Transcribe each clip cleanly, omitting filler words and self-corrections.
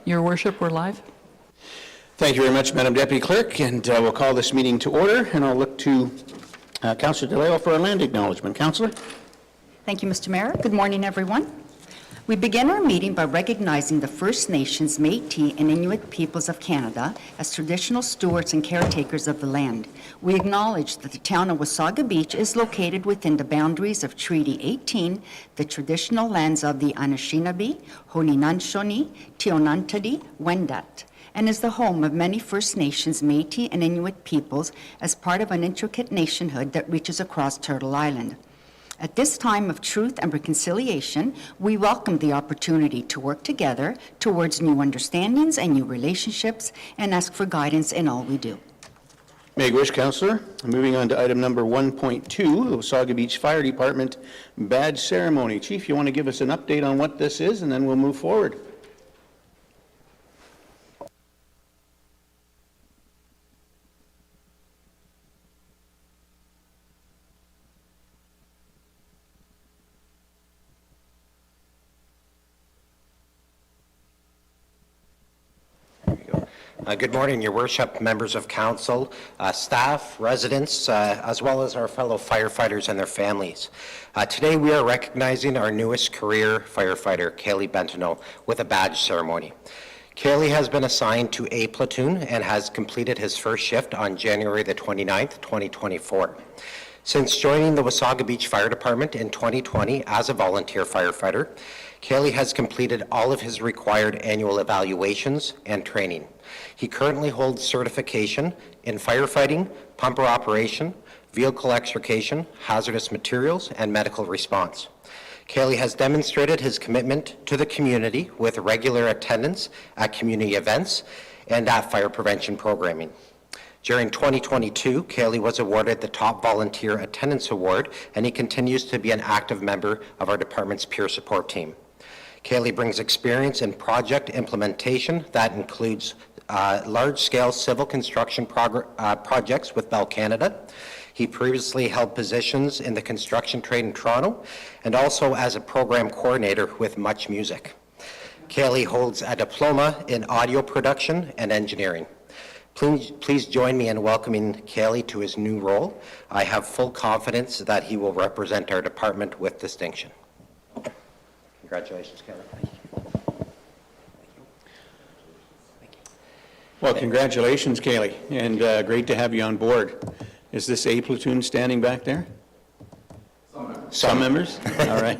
Your Worship, we're live. Thank you very much, Madam Deputy Clerk, and we'll call this meeting to order, and I'll look to Councillor DeLeo for a land acknowledgement. Councillor? Thank you, Mr. Mayor. Good morning, everyone. We begin our meeting by recognizing the First Nations, Métis, and Inuit peoples of Canada as traditional stewards and caretakers of the land. We acknowledge that the town of Wasaga Beach is located within the boundaries of Treaty 18, the traditional lands of the Anishinaabe, Haudenosaunee, Tionontadi, Wendat, and is the home of many First Nations, Métis, and Inuit peoples as part of an intricate nationhood that reaches across Turtle Island. At this time of truth and reconciliation, we welcome the opportunity to work together towards new understandings and new relationships and ask for guidance in all we do. May I wish, Councillor. Moving on to item number 1.2, the Wasaga Beach Fire Department badge ceremony. Chief, you want to give us an update on what this is, and then we'll move forward. Good morning, Your Worship, members of council, staff, residents, as well as our fellow firefighters and their families. Today we are recognizing our newest career firefighter, Kaylee Bentineau, with a badge ceremony. Kaylee has been assigned to A platoon and has completed his first shift on January the 29th, 2024. Since joining the Wasaga Beach Fire Department in 2020 as a volunteer firefighter, Kaylee has completed all of his required annual evaluations and training. He currently holds certification in firefighting, pumper operation, vehicle extrication, hazardous materials, and medical response. Kaylee has demonstrated his commitment to the community with regular attendance at community events and at fire prevention programming. During 2022, Kaylee was awarded the Top Volunteer Attendance Award, and he continues to be an active member of our department's peer support team. Kaylee brings experience in project implementation that includes large-scale civil construction projects with Bell Canada. He previously held positions in the construction trade in Toronto and also as a program coordinator with Much Music. Kaylee holds a diploma in audio production and engineering. Please join me in welcoming Kaylee to his new role. I have full confidence that he will represent our department with distinction. Congratulations, Kaylee. Well, congratulations, Kaylee, and great to have you on board. Is this A platoon standing back there? Some members? All right.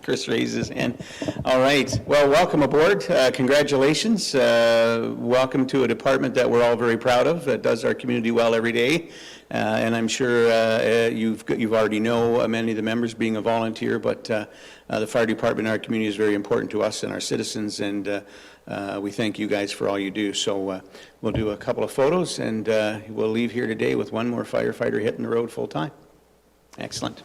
Chris raises his hand. All right. Well, welcome aboard. Congratulations. Welcome to a department that we're all very proud of, that does our community well every day. And I'm sure you've already know many of the members being a volunteer, but the fire department in our community is very important to us and our citizens, and we thank you guys for all you do. So we'll do a couple of photos, and we'll leave here today with one more firefighter hitting the road full time. Excellent.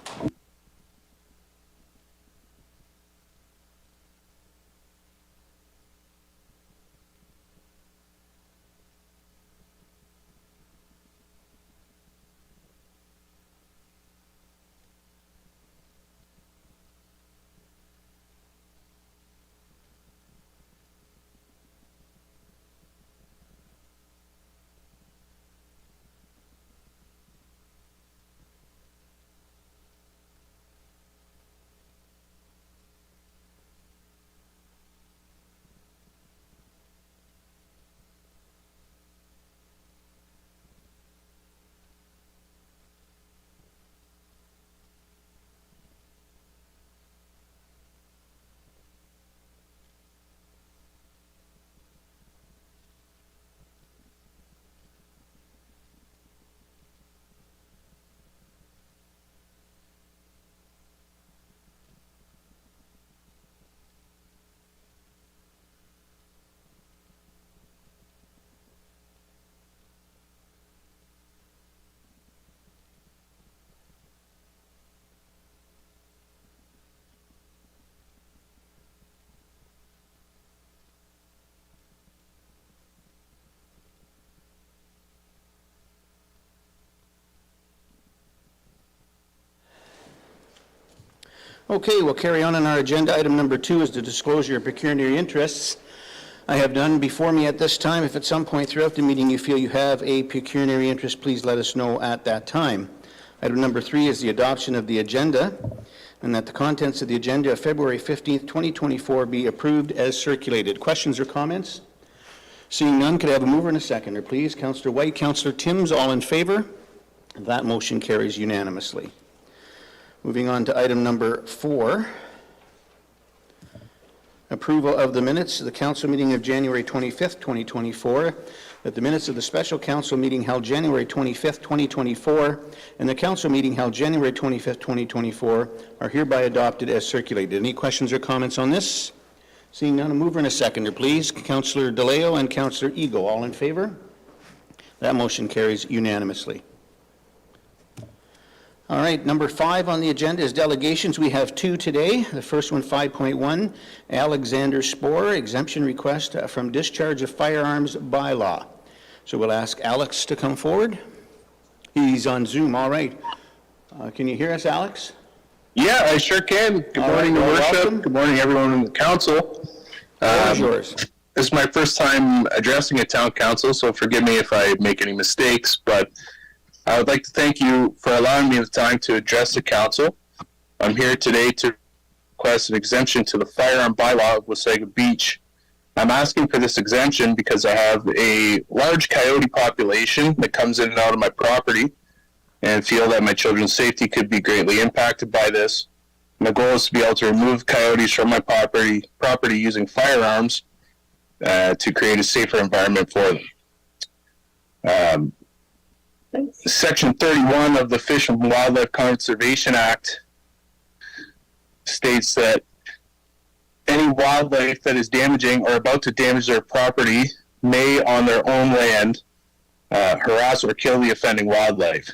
Okay, we'll carry on our agenda. Item number 2 is the disclosure of pecuniary interests. I have none before me at this time. If at some point throughout the meeting you feel you have a pecuniary interest, please let us know at that time. Item number 3 is the adoption of the agenda, and that the contents of the agenda of February 15th, 2024 be approved as circulated. Questions or comments? Seeing none, could I have a mover and a seconder, please? Councillor White, Councillor Timms, all in favor? That motion carries unanimously. Moving on to item number 4, approval of the minutes of the council meeting of January 25th, 2024, that the minutes of the special council meeting held January 25th, 2024, and the council meeting held January 25th, 2024, are hereby adopted as circulated. Any questions or comments on this? Seeing none, a mover and a seconder, please. Councillor DeLeo and Councillor Eagle, all in favor? That motion carries unanimously. All right, number 5 on the agenda is delegations. We have 2 today. The first one, 5.1, Alexander Spohr, exemption request from discharge of firearms bylaw. So we'll ask Alex to come forward. He's on Zoom, all right. Can you hear us, Alex? Yeah, I sure can. Good All morning, right, Your well, Worship. welcome. Good morning, everyone in the council. Floor is yours. This is my first time addressing a town council, so forgive me if I make any mistakes, but I would like to thank you for allowing me the time to address the council. I'm here today to request an exemption to the firearm bylaw of Wasaga Beach. I'm asking for this exemption because I have a large coyote population that comes in and out of my property and feel that my children's safety could be greatly impacted by this. My goal is to be able to remove coyotes from my property using firearms to create a safer environment for them. Section 31 of the Fish and Wildlife Conservation Act states that any wildlife that is damaging or about to damage their property may, on their own land, harass or kill the offending wildlife.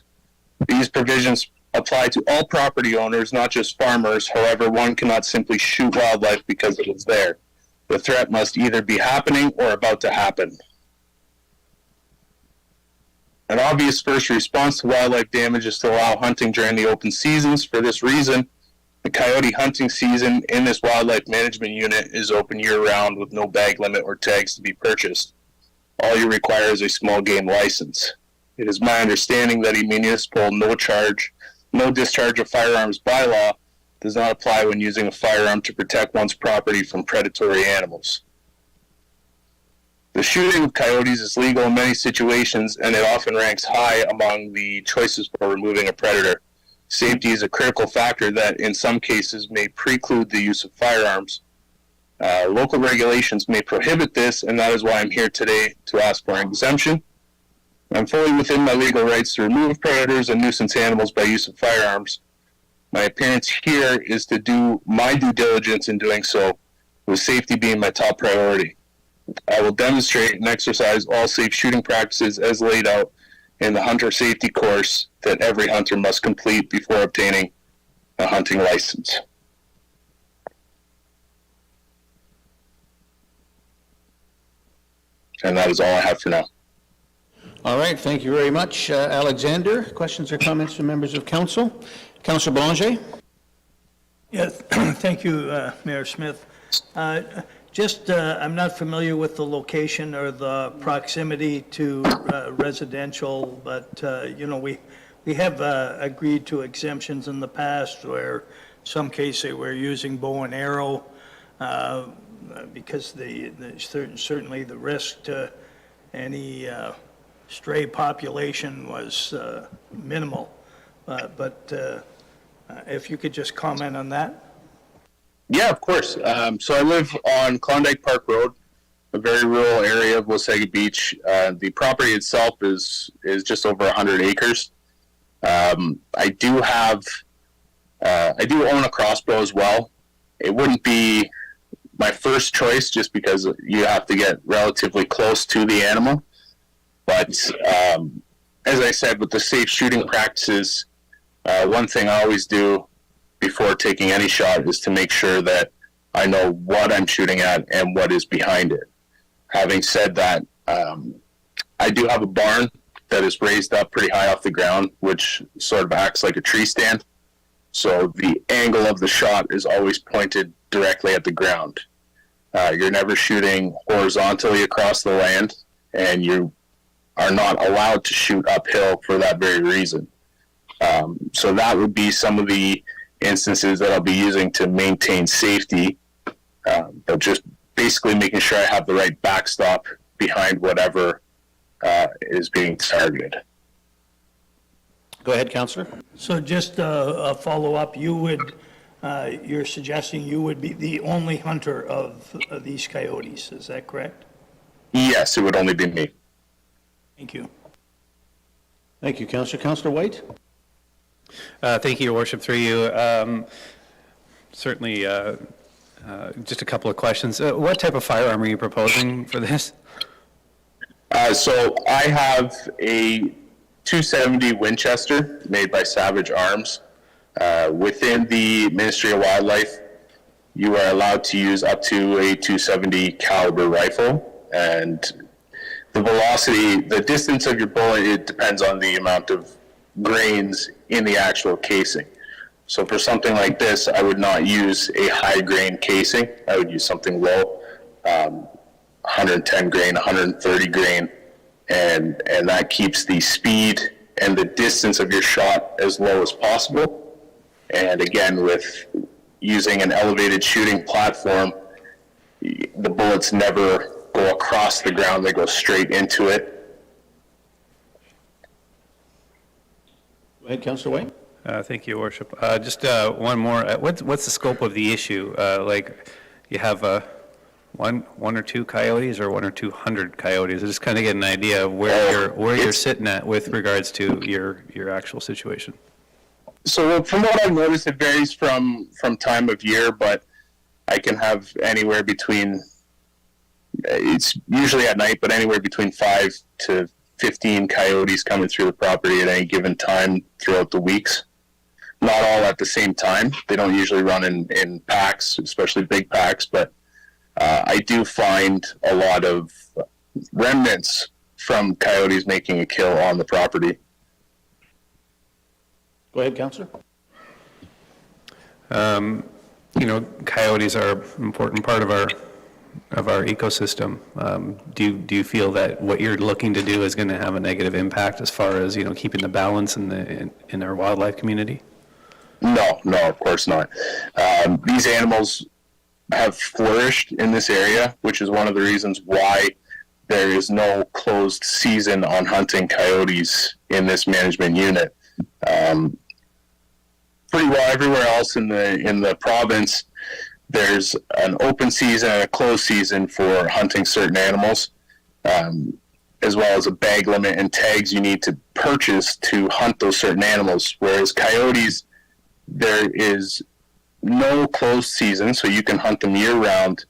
These provisions apply to all property owners, not just farmers. However, one cannot simply shoot wildlife because it is there. The threat must either be happening or about to happen. An obvious first response to wildlife damage is to allow hunting during the open seasons. For this reason, the coyote hunting season in this wildlife management unit is open year-round with no bag limit or tags to be purchased. All you require is a small game license. It is my understanding that a municipal no discharge of firearms bylaw does not apply when using a firearm to protect one's property from predatory animals. The shooting of coyotes is legal in many situations, and it often ranks high among the choices for removing a predator. Safety is a critical factor that in some cases may preclude the use of firearms. Local regulations may prohibit this, and that is why I'm here today to ask for an exemption. I'm fully within my legal rights to remove predators and nuisance animals by use of firearms. My appearance here is to do my due diligence in doing so, with safety being my top priority. I will demonstrate and exercise all safe shooting practices as laid out in the hunter safety course that every hunter must complete before obtaining a hunting license. And that is all I have for now. All right, thank you very much, Alexander. Questions or comments from members of council? Councillor Belanger? Yes, thank you, Mayor Smith. I'm not familiar with the location or the proximity to residential, but, we have agreed to exemptions in the past where some cases we're using bow and arrow because certainly the risk to any stray population was minimal. But if you could just comment on that. Yeah, of course. So I live on Klondike Park Road, a very rural area of Wasaga Beach. The property itself is just over 100 acres. I do own a crossbow as well. It wouldn't be my first choice just because you have to get relatively close to the animal. But as I said, with the safe shooting practices, one thing I always do before taking any shot is to make sure that I know what I'm shooting at and what is behind it. Having said that, I do have a barn that is raised up pretty high off the ground, which sort of acts like a tree stand. So the angle of the shot is always pointed directly at the ground. You're never shooting horizontally across the land, and you are not allowed to shoot uphill for that very reason. So that would be some of the instances that I'll be using to maintain safety, but just basically making sure I have the right backstop behind whatever is being targeted. Go ahead, Councillor. So just a follow-up, you're suggesting you would be the only hunter of these coyotes, is that correct? Yes, it would only be me. Thank you. Thank you, Councillor. Councillor White? Thank you, Your Worship, through you. Certainly, just a couple of questions. What type of firearm are you proposing for this? So I have a 270 Winchester made by Savage Arms. Within the Ministry of Wildlife, you are allowed to use up to a 270 caliber rifle, and the velocity, the distance of your bullet, it depends on the amount of grains in the actual casing. So for something like this, I would not use a high grain casing. I would use something low, 110 grain, 130 grain, and that keeps the speed and the distance of your shot as low as possible. And again, with using an elevated shooting platform, the bullets never go across the ground, they go straight into it. Go ahead, Councillor White. Thank you, Your Worship. Just one more. What's the scope of the issue? Like, you have one or two coyotes, or 1 or 200 coyotes? I just kind of get an idea of where you're sitting at with regards to your actual situation. So from what I've noticed, it varies from time of year, but I can have anywhere between, it's usually at night, but anywhere between 5 to 15 coyotes coming through the property at any given time throughout the weeks. Not all at the same time. They don't usually run in packs, especially big packs, but I do find a lot of remnants from coyotes making a kill on the property. Go ahead, Councillor. You know, coyotes are an important part of our ecosystem. Do you feel that what you're looking to do is going to have a negative impact as far as, you know, keeping the balance in our wildlife community? No, of course not. These animals have flourished in this area, which is one of the reasons why there is no closed season on hunting coyotes in this management unit. Pretty well everywhere else in the province, there's an open season and a closed season for hunting certain animals, as well as a bag limit and tags you need to purchase to hunt those certain animals. Whereas coyotes, there is no closed season, so you can hunt them year-round.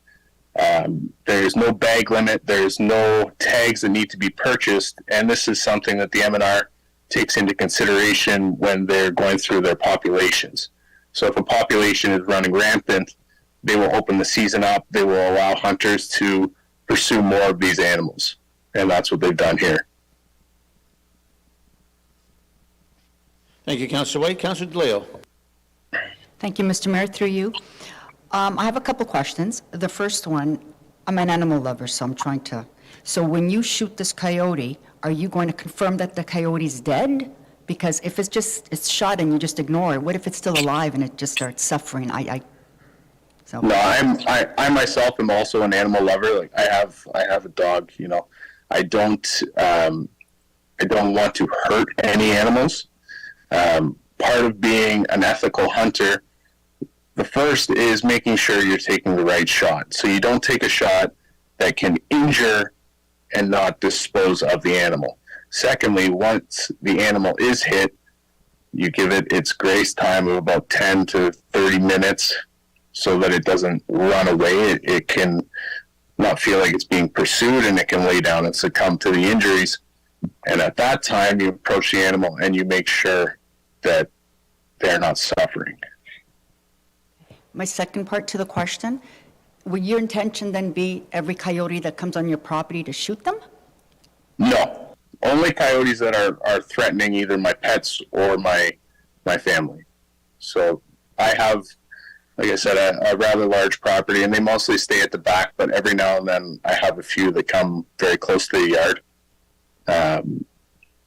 There's no bag limit. There's no tags that need to be purchased, and this is something that the MNR takes into consideration when they're going through their populations. So if a population is running rampant, they will open the season up. They will allow hunters to pursue more of these animals, and that's what they've done here. Thank you, Councillor White. Councillor DeLeo. Thank you, Mr. Mayor, through you. I have a couple questions. The first one, I'm an animal lover, so I'm trying to, so when you shoot this coyote, are you going to confirm that the coyote's dead? Because if it's shot and you just ignore it, what if it's still alive and it just starts suffering? So. No, I myself am also an animal lover. Like I have a dog. You know, I don't want to hurt any animals. Part of being an ethical hunter, the first is making sure you're taking the right shot. So you don't take a shot that can injure and not dispose of the animal. Secondly, once the animal is hit, you give it its grace time of about 10 to 30 minutes so that it doesn't run away. It can not feel like it's being pursued, and it can lay down and succumb to the injuries. And at that time, you approach the animal and you make sure that they're not suffering. My second part to the question, would your intention then be every coyote that comes on your property to shoot them? No, only coyotes that are threatening either my pets or my family. So I have, like I said, a rather large property, and they mostly stay at the back, but every now and then I have a few that come very close to the yard,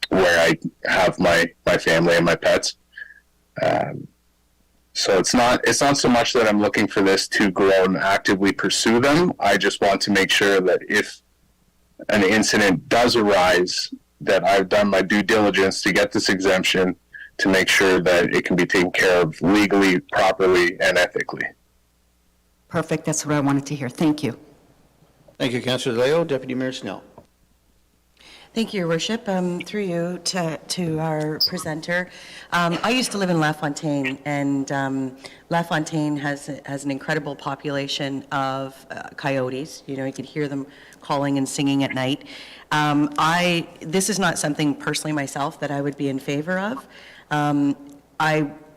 where I have my family and my pets. So it's not so much that I'm looking for this to grow and actively pursue them. I just want to make sure that if an incident does arise, that I've done my due diligence to get this exemption to make sure that it can be taken care of legally, properly, and ethically. Perfect, that's what I wanted to hear. Thank you. Thank you, Councillor Leo. Deputy Mayor Snell. Thank you, Your Worship. Through you to our presenter. I used to live in LaFontaine, and LaFontaine has an incredible population of coyotes. You know, you could hear them calling and singing at night. This is not something personally myself that I would be in favor of.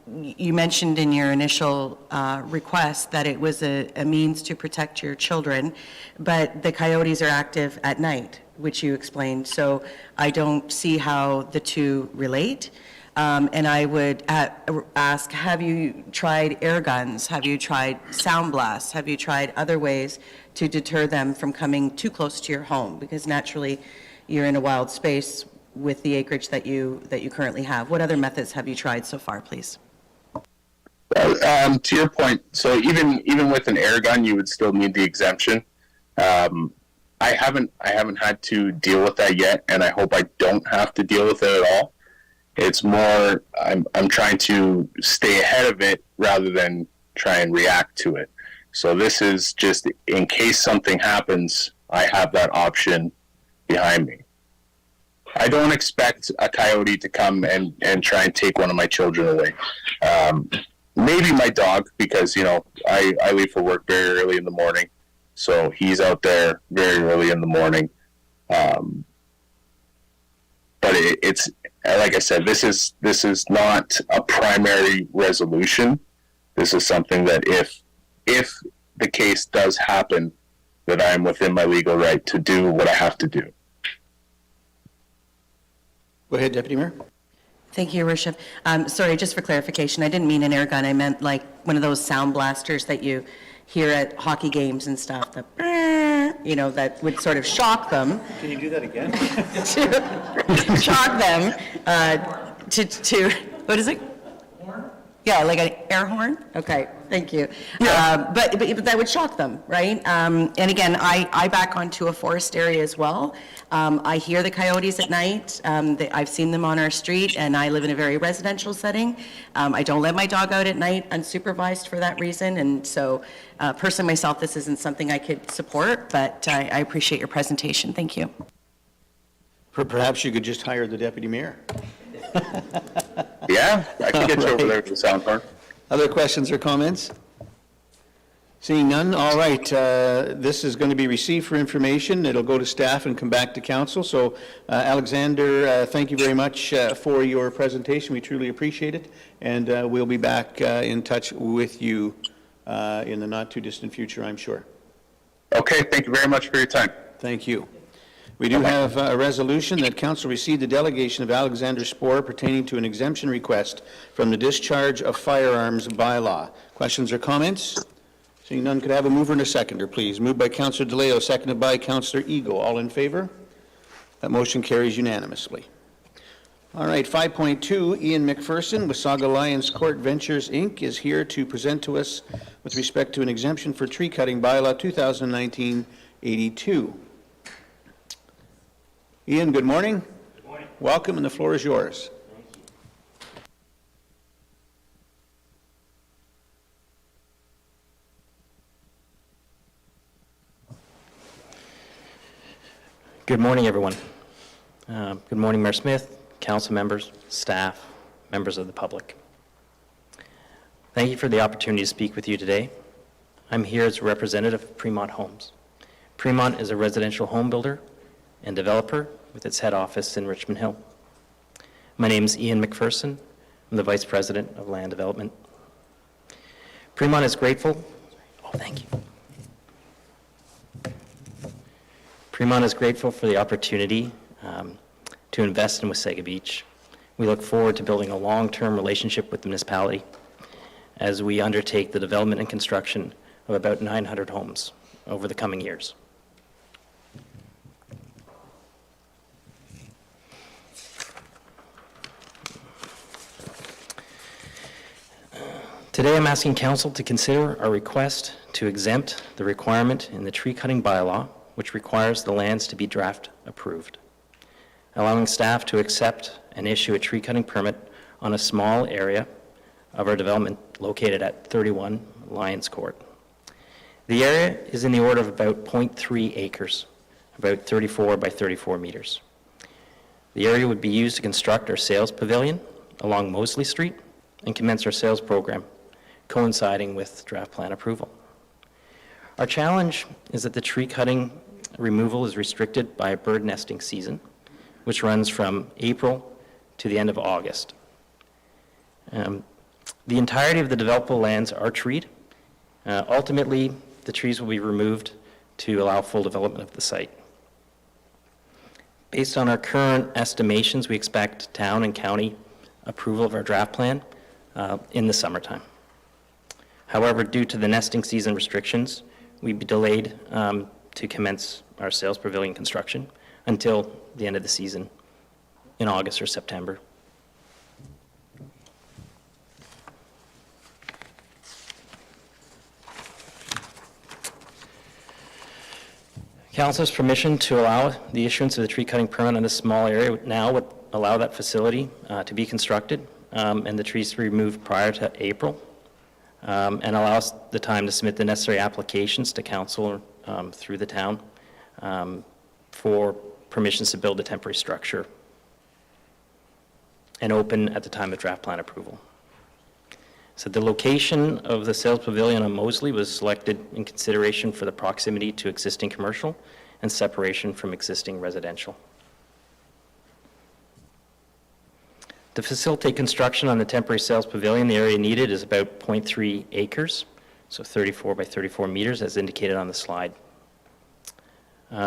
You mentioned in your initial request that it was a means to protect your children, but the coyotes are active at night, which you explained, so I don't see how the two relate. And I would ask, have you tried air guns? Have you tried sound blasts? Have you tried other ways to deter them from coming too close to your home? Because naturally, you're in a wild space with the acreage that you currently have. What other methods have you tried so far, please? To your point, so even with an air gun, you would still need the exemption. I haven't had to deal with that yet, and I hope I don't have to deal with it at all. It's more I'm trying to stay ahead of it rather than try and react to it. So this is just in case something happens, I have that option behind me. I don't expect a coyote to come and try and take one of my children away. Maybe my dog, because, you know, I leave for work very early in the morning. So he's out there very early in the morning. But it's, like I said, this is not a primary resolution. This is something that if the case does happen, that I'm within my legal right to do what I have to do. Go ahead, Deputy Mayor. Thank you, Your Worship. Sorry, just for clarification, I didn't mean an air gun. I meant like one of those sound blasters that you hear at hockey games and stuff, that would sort of shock them. Can you do that again? To shock them to what is it? Yeah, like an air horn? Okay, thank you. But that would shock them, right? And again, I back onto a forest area as well. I hear the coyotes at night. I've seen them on our street, and I live in a very residential setting. I don't let my dog out at night unsupervised for that reason, and so personally myself, this isn't something I could support, but I appreciate your presentation. Thank you. Perhaps you could just hire the Deputy Mayor. Yeah, I can get you over Right. there with the sound horn. Other questions or comments? Seeing none, all right. This is going to be received for information. It'll go to staff and come back to council. So, Alexander, thank you very much for your presentation. We truly appreciate it. And we'll be back in touch with you in the not-too-distant future, I'm sure. Okay, thank you very much for your time. Thank you. We do have a resolution that council received the delegation of Alexander Spohr pertaining to an exemption request from the discharge of firearms bylaw. Questions or comments? Seeing none, could I have a mover and a seconder, please? Moved by Councillor DeLeo, seconded by Councillor Eagle. All in favor? That motion carries unanimously. All right, 5.2, Ian McPherson, Wasaga Lions Court Ventures, Inc., is here to present to us with respect to an exemption for tree cutting bylaw 2019-82. Ian, good morning. Good morning. Welcome, and the floor is yours. Thank you. Good morning, everyone. Good morning, Mayor Smith, council members, staff, members of the public. Thank you for the opportunity to speak with you today. I'm here as a representative of Fremont Homes. Fremont is a residential home builder and developer with its head office in Richmond Hill. My name is Ian McPherson. I'm the Vice President of Land Development. Fremont is grateful. Oh, thank you. Fremont is grateful for the opportunity to invest in Wasaga Beach. We look forward to building a long-term relationship with the municipality as we undertake the development and construction of about 900 homes over the coming years. Today, I'm asking Council to consider our request to exempt the requirement in the tree cutting bylaw, which requires the lands to be draft approved, allowing staff to accept and issue a tree cutting permit on a small area of our development located at 31 Lions Court. The area is in the order of about 0.3 acres, about 34 by 34 meters. The area would be used to construct our sales pavilion along Mosley Street and commence our sales program, coinciding with draft plan approval. Our challenge is that the tree cutting removal is restricted by a bird nesting season, which runs from April to the end of August. The entirety of the developable lands are treed. Ultimately, the trees will be removed to allow full development of the site. Based on our current estimations, we expect town and county approval of our draft plan in the summertime. However, due to the nesting season restrictions, we'd be delayed to commence our sales pavilion construction until the end of the season in August or September. Council's permission to allow the issuance of the tree cutting permit on this small area now would allow that facility to be constructed and the trees to be removed prior to April, and allows the time to submit the necessary applications to council through the town for permissions to build a temporary structure and open at the time of draft plan approval. So the location of the sales pavilion on Mosley was selected in consideration for the proximity to existing commercial and separation from existing residential. To facilitate construction on the temporary sales pavilion, the area needed is about 0.3 acres, so 34 by 34 meters as indicated on the slide.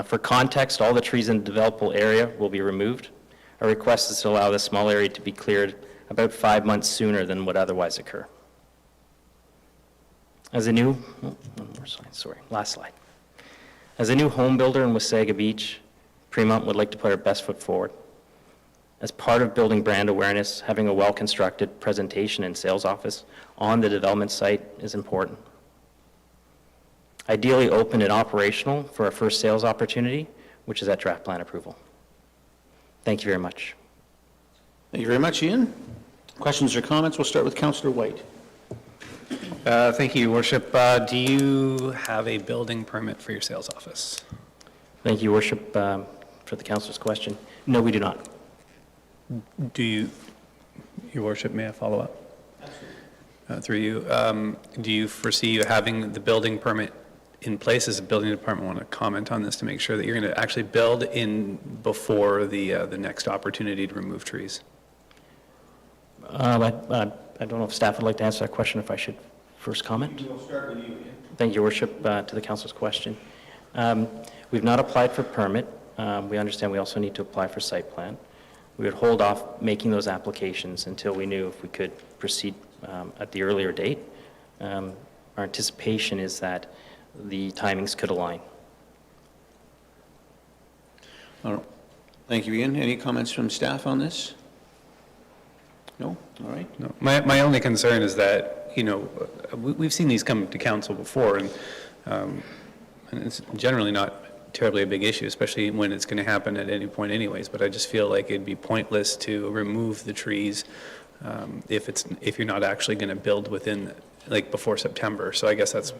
For context, all the trees in the developable area will be removed. Our request is to allow this small area to be cleared about 5 months sooner than would otherwise occur. As a new, last slide. As a new home builder in Wasaga Beach, Fremont would like to put our best foot forward. As part of building brand awareness, having a well-constructed presentation and sales office on the development site is important. Ideally open and operational for our first sales opportunity, which is at draft plan approval. Thank you very much. Thank you very much, Ian. Questions or comments? We'll start with Councillor White. Thank you, Your Worship. Do you have a building permit for your sales office? Thank you, Your Worship, for the councillor's question. No, we do not. Do you, Your Worship, may I follow up? Through you, do you foresee you having the building permit in place? Does the building department want to comment on this to make sure that you're going to actually build in before the next opportunity to remove trees? I don't know if staff would like to answer that question, if I should first comment. We'll start with you, Ian. Thank you, Your Worship, to the council's question. We've not applied for permit. We understand we also need to apply for site plan. We would hold off making those applications until we knew if we could proceed at the earlier date. Our anticipation is that the timings could align. All right. Thank you, Ian. Any comments from staff on this? No? All right. No. My only concern is that, you know, we've seen these come to council before, and it's generally not terribly a big issue, especially when it's going to happen at any point anyways, but I just feel like it'd be pointless to remove the trees if you're not actually going to build within, like, before September. So I guess that's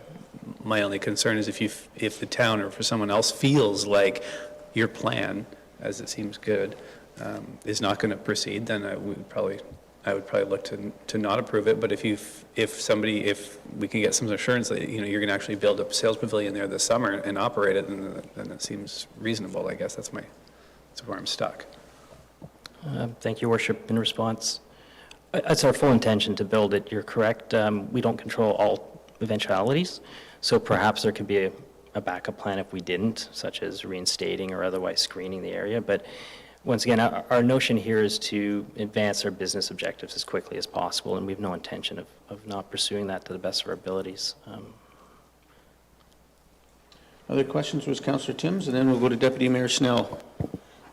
my only concern, is if the town or for someone else feels like your plan, as it seems good, is not going to proceed, then I would probably look to not approve it. But if we can get some assurance that, you know, you're going to actually build a sales pavilion there this summer and operate it, then it seems reasonable. I guess that's where I'm stuck. Thank you, Your Worship. In response, it's our full intention to build it. You're correct. We don't control all eventualities, so perhaps there could be a backup plan if we didn't, such as reinstating or otherwise screening the area. But Once again, our notion here is to advance our business objectives as quickly as possible, and we have no intention of not pursuing that to the best of our abilities. Other questions was Councillor Timms, and then we'll go to Deputy Mayor Snell.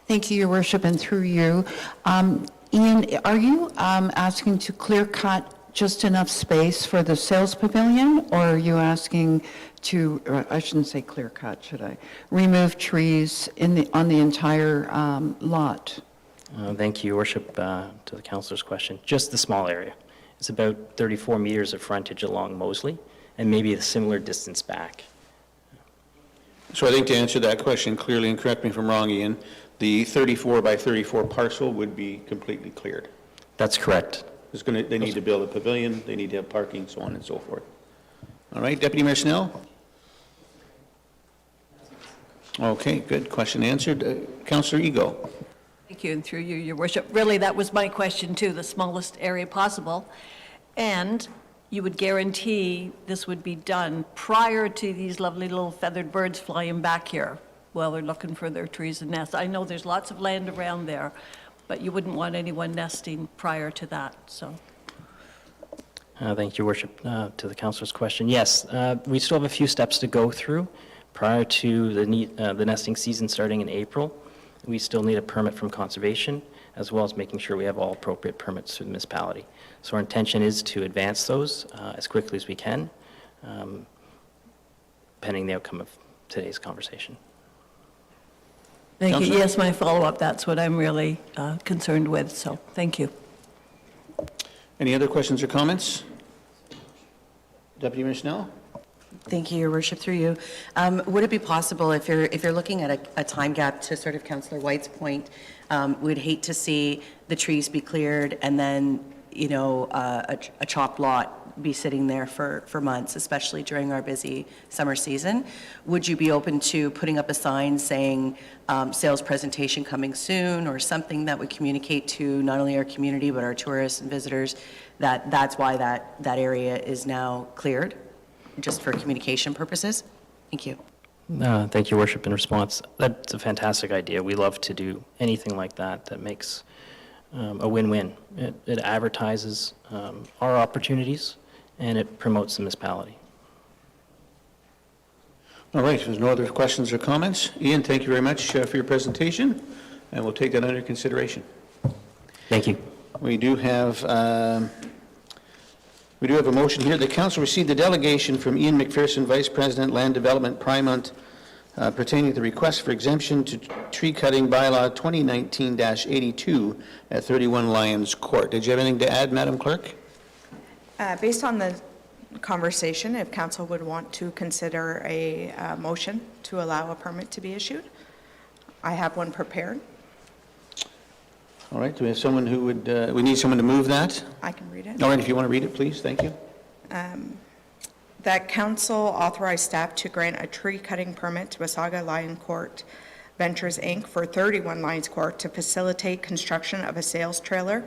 Thank you, Your Worship, and through you. Ian, are you asking to clear cut just enough space for the sales pavilion, or are you asking to, or I shouldn't say clear cut, should I, remove trees on the entire lot? Thank you, Your Worship, to the councillor's question. Just the small area. It's about 34 meters of frontage along Moseley, and maybe a similar distance back. So I think to answer that question clearly, and correct me if I'm wrong, Ian, the 34 by 34 parcel would be completely cleared. That's correct. They need to build a pavilion, they need to have parking, so on and so forth. All right, Deputy Mayor Snell? Okay, good. Question answered. Councillor Ego? Thank you, and through you, Your Worship. Really, that was my question too, the smallest area possible. And you would guarantee this would be done prior to these lovely little feathered birds flying back here while they're looking for their trees and nests. I know there's lots of land around there, but you wouldn't want anyone nesting prior to that, so. Thank you, Your Worship. To the councillor's question, yes, we still have a few steps to go through prior to the nesting season starting in April. We still need a permit from conservation, as well as making sure we have all appropriate permits through the municipality. So our intention is to advance those as quickly as we can, pending the outcome of today's conversation. Thank you. Councillor? Yes, my follow-up, that's what I'm really concerned with, so thank you. Any other questions or comments? Deputy Mayor Snell? Thank you, Your Worship, through you. Would it be possible, if you're looking at a time gap to sort of Councillor White's point, we'd hate to see the trees be cleared and then, you know, a chopped lot be sitting there for months, especially during our busy summer season. Would you be open to putting up a sign saying sales presentation coming soon, or something that would communicate to not only our community but our tourists and visitors that that's why that area is now cleared, just for communication purposes? Thank you. Thank you, Your Worship. In response, that's a fantastic idea. We love to do anything like that that makes a win-win. It advertises our opportunities, and it promotes the municipality. All right, if there's no other questions or comments, Ian, thank you very much for your presentation, and we'll take that under consideration. Thank you. We do have a motion here. The council received a delegation from Ian McPherson, Vice President, Land Development, Primont, pertaining to the request for exemption to tree cutting bylaw 2019-82 at 31 Lyons Court. Did you have anything to add, Madam Clerk? Based on the conversation, if council would want to consider a motion to allow a permit to be issued, I have one prepared. All right, do we have someone who would, we need someone to move that? I can read it. All right, if you want to read it, please, thank you. That council authorize staff to grant a tree cutting permit to Wasaga Lion Court Ventures, Inc. for 31 Lions Court to facilitate construction of a sales trailer,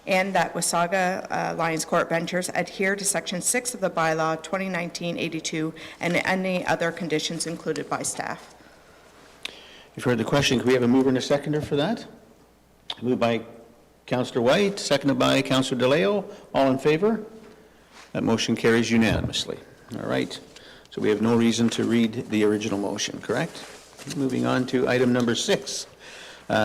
and that Wasaga Lions Court Ventures adhere to Section 6 of the bylaw 2019-82 and any other conditions included by staff. You've heard the question. Can we have a mover and a seconder for that? Moved by Councillor White, seconded by Councillor DeLeo. All in favor? That motion carries unanimously. All right. So we have no reason to read the original motion, correct? Moving on to item number 6.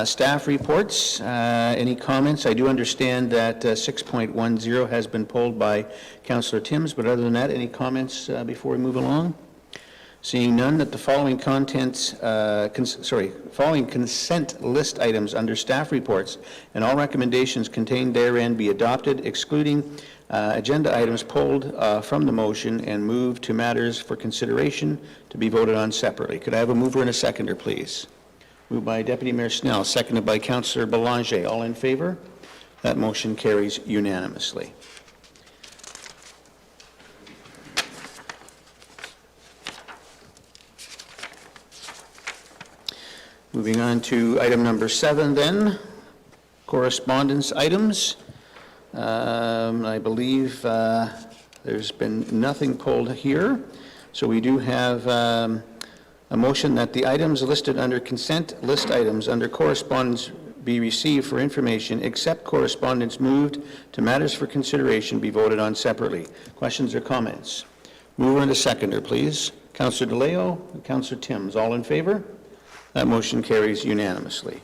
Staff reports. Any comments? I do understand that 6.10 has been pulled by Councillor Timms, but other than that, any comments before we move along? Seeing none, that the following following consent list items under staff reports and all recommendations contained therein be adopted, excluding agenda items pulled from the motion and moved to matters for consideration to be voted on separately. Could I have a mover and a seconder, please? Moved by Deputy Mayor Snell, seconded by Councillor Belanger. All in favor? That motion carries unanimously. Moving on to item number 7 then, correspondence items. I believe there's been nothing pulled here. So we do have a motion that the items listed under consent list items under correspondence be received for information, except correspondence moved to matters for consideration be voted on separately. Questions or comments? Mover and a seconder, please. Councillor DeLeo and Councillor Timms, all in favor? That motion carries unanimously.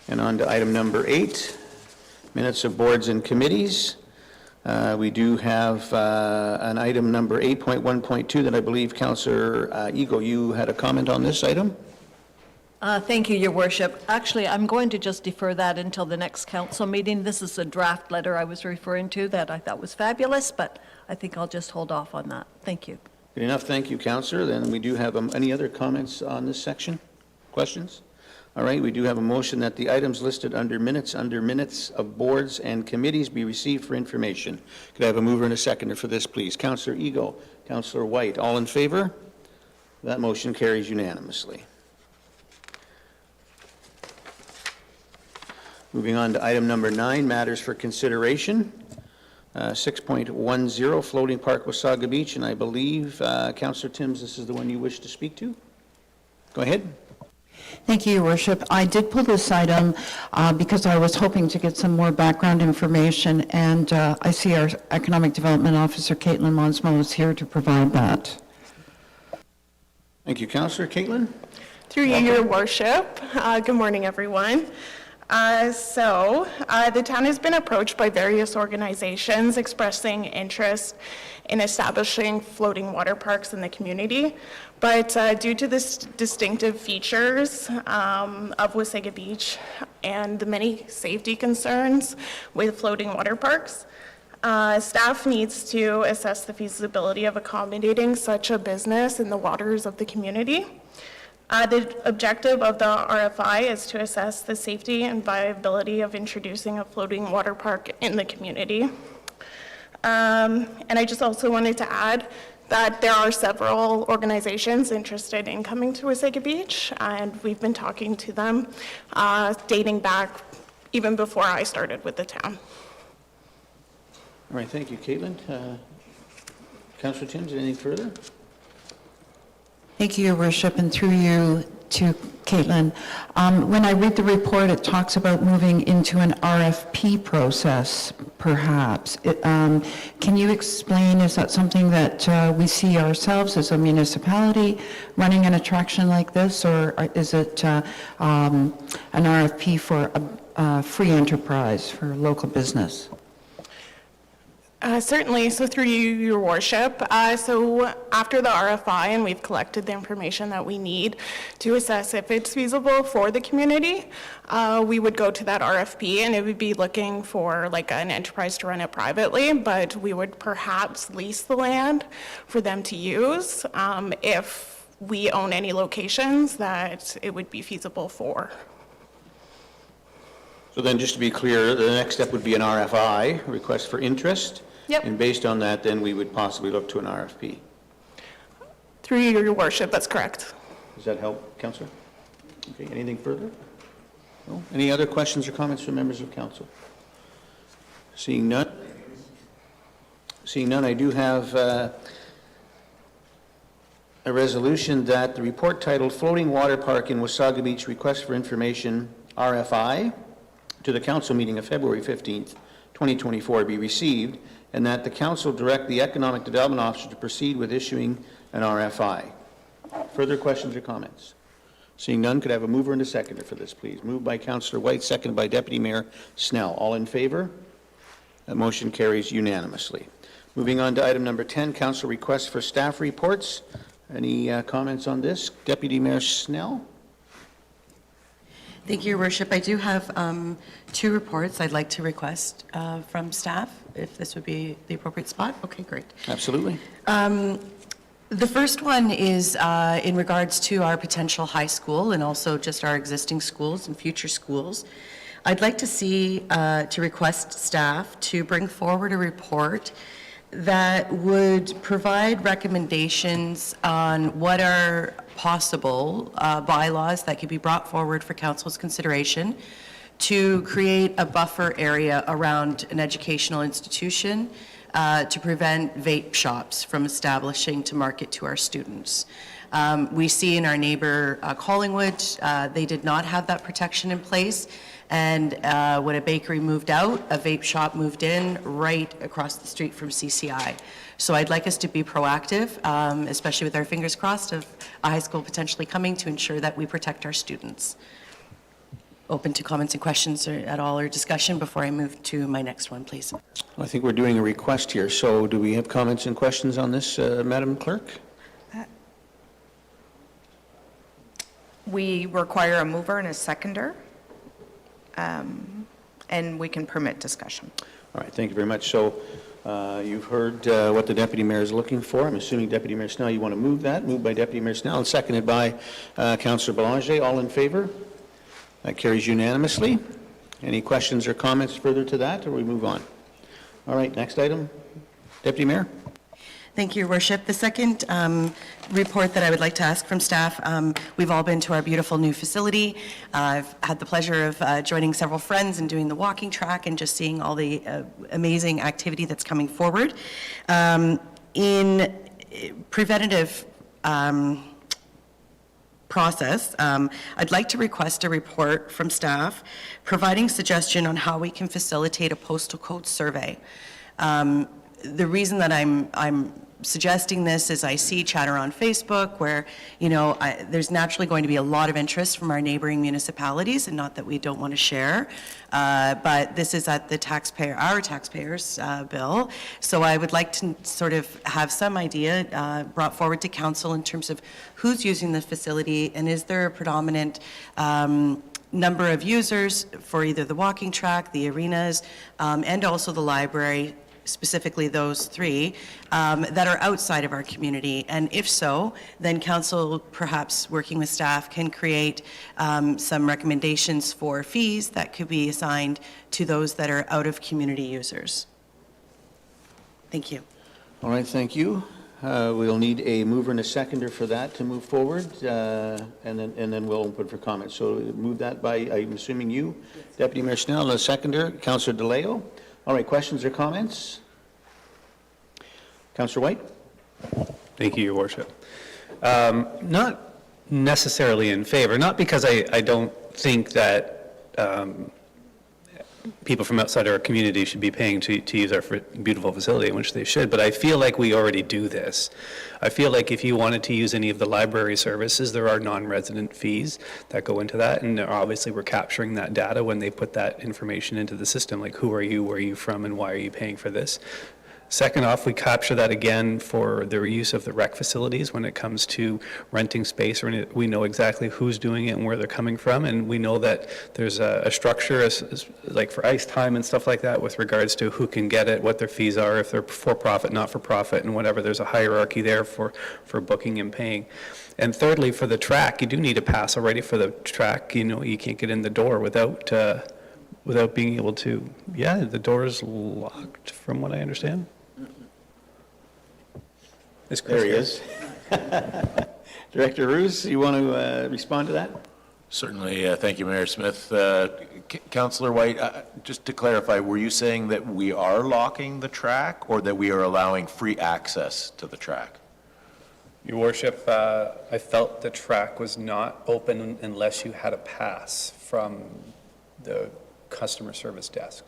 And on to item number 8, minutes of boards and committees. We do have an item number 8.1.2 that I believe Councillor Ego, you had a comment on this item? Thank you, Your Worship. Actually, I'm going to just defer that until the next council meeting. This is a draft letter I was referring to that I thought was fabulous, but I think I'll just hold off on that. Thank you. Good enough, thank you, Councillor. Then we do have any other comments on this section? Questions? All right, we do have a motion that the items listed under minutes of boards and committees be received for information. Could I have a mover and a seconder for this, please? Councillor Ego, Councillor White, all in favor? That motion carries unanimously. Moving on to item number 9, matters for consideration. 6.10, Floating Park, Wasaga Beach, and I believe, Councillor Timms, this is the one you wish to speak to? Go ahead. Thank you, Your Worship. I did pull this item because I was hoping to get some more background information, and I see our Economic Development Officer, Caitlin Monsmo, is here to provide that. Thank you, Councillor. Caitlin? Through you, Your Worship. Good morning, everyone. The town has been approached by various organizations expressing interest in establishing floating water parks in the community, but due to the distinctive features of Wasaga Beach and the many safety concerns with floating water parks, staff needs to assess the feasibility of accommodating such a business in the waters of the community. The objective of the RFI is to assess the safety and viability of introducing a floating water park in the community. And I just also wanted to add that there are several organizations interested in coming to Wasaga Beach, and we've been talking to them dating back even before I started with the town. All right, thank you, Caitlin. Councillor Timms, anything further? Thank you, Your Worship, and through you to Caitlin. When I read the report, it talks about moving into an RFP process, perhaps. Can you explain, is that something that we see ourselves as a municipality running an attraction like this, or is it an RFP for a free enterprise for local business? Certainly, so through you, Your Worship. So after the RFI, and we've collected the information that we need to assess if it's feasible for the community, we would go to that RFP, and it would be looking for like an enterprise to run it privately, but we would perhaps lease the land for them to use if we own any locations that it would be feasible for. So then, just to be clear, the next step would be an RFI, request for interest. Yep. And based on that, then we would possibly look to an RFP. Through you, Your Worship, that's correct. Does that help, Councillor? Okay, anything further? No? Any other questions or comments from members of council? Seeing none, I do have a resolution that the report titled Floating Water Park in Wasaga Beach Request for Information RFI to the council meeting of February 15th, 2024 be received, and that the council direct the Economic Development Officer to proceed with issuing an RFI. Further questions or comments? Seeing none, could I have a mover and a seconder for this, please? Moved by Councillor White, seconded by Deputy Mayor Snell. All in favor? That motion carries unanimously. Moving on to item number 10, council requests for staff reports. Any comments on this? Deputy Mayor Snell? Thank you, Your Worship. I do have 2 reports I'd like to request from staff, if this would be the appropriate spot. Okay, great. Absolutely. The first one is in regards to our potential high school and also just our existing schools and future schools. I'd like to see, to request staff to bring forward a report that would provide recommendations on what are possible bylaws that could be brought forward for council's consideration to create a buffer area around an educational institution to prevent vape shops from establishing to market to our students. We see in our neighbor Collingwood, they did not have that protection in place. And when a bakery moved out, a vape shop moved in right across the street from CCI. So I'd like us to be proactive, especially with our fingers crossed of a high school potentially coming, to ensure that we protect our students. Open to comments and questions at all or discussion before I move to my next one, please. I think we're doing a request here, so do we have comments and questions on this, Madam Clerk? We require a mover and a seconder, and we can permit discussion. All right, thank you very much. So you've heard what the Deputy Mayor is looking for. I'm assuming Deputy Mayor Snell, you want to move that. Moved by Deputy Mayor Snell and seconded by Councillor Belanger. All in favor? That carries unanimously. Any questions or comments further to that, or we move on? All right, next item. Deputy Mayor? Thank you, Your Worship. The second report that I would like to ask from staff, we've all been to our beautiful new facility. I've had the pleasure of joining several friends and doing the walking track and just seeing all the amazing activity that's coming forward. In preventative process, I'd like to request a report from staff providing suggestion on how we can facilitate a postal code survey. The reason that I'm suggesting this is I see chatter on Facebook where, you know, there's naturally going to be a lot of interest from our neighboring municipalities, and not that we don't want to share, but this is at the our taxpayers' bill. So I would like to sort of have some idea brought forward to council in terms of who's using the facility, and is there a predominant number of users for either the walking track, the arenas, and also the library, specifically those three, that are outside of our community. And if so, then council, perhaps working with staff, can create some recommendations for fees that could be assigned to those that are out of community users. Thank you. All right, thank you. We'll need a mover and a seconder for that to move forward, and then we'll open for comments. So move that by, I'm assuming you, Deputy Mayor Snell, and a seconder, Councillor DeLeo. All right, questions or comments? Councillor White? Thank you, Your Worship. Not necessarily in favor, not because I don't think that people from outside our community should be paying to use our beautiful facility, which they should, but I feel like we already do this. I feel like if you wanted to use any of the library services, there are non-resident fees that go into that, and obviously we're capturing that data when they put that information into the system, like who are you, where are you from, and why are you paying for this. Second off, we capture that again for the use of the rec facilities when it comes to renting space. We know exactly who's doing it and where they're coming from, and we know that there's a structure, like for ice time and stuff like that, with regards to who can get it, what their fees are, if they're for-profit, not-for-profit, and whatever. There's a hierarchy there for booking and paying. And thirdly, for the track, you do need a pass already for the track. You know, you can't get in the door without being able to. Yeah, the door is locked, from what I understand. There he is. Director Roos, you want to respond to that? Certainly. Thank you, Mayor Smith. Councillor White, just to clarify, were you saying that we are locking the track or that we are allowing free access to the track? Your Worship, I felt the track was not open unless you had a pass from the customer service desk.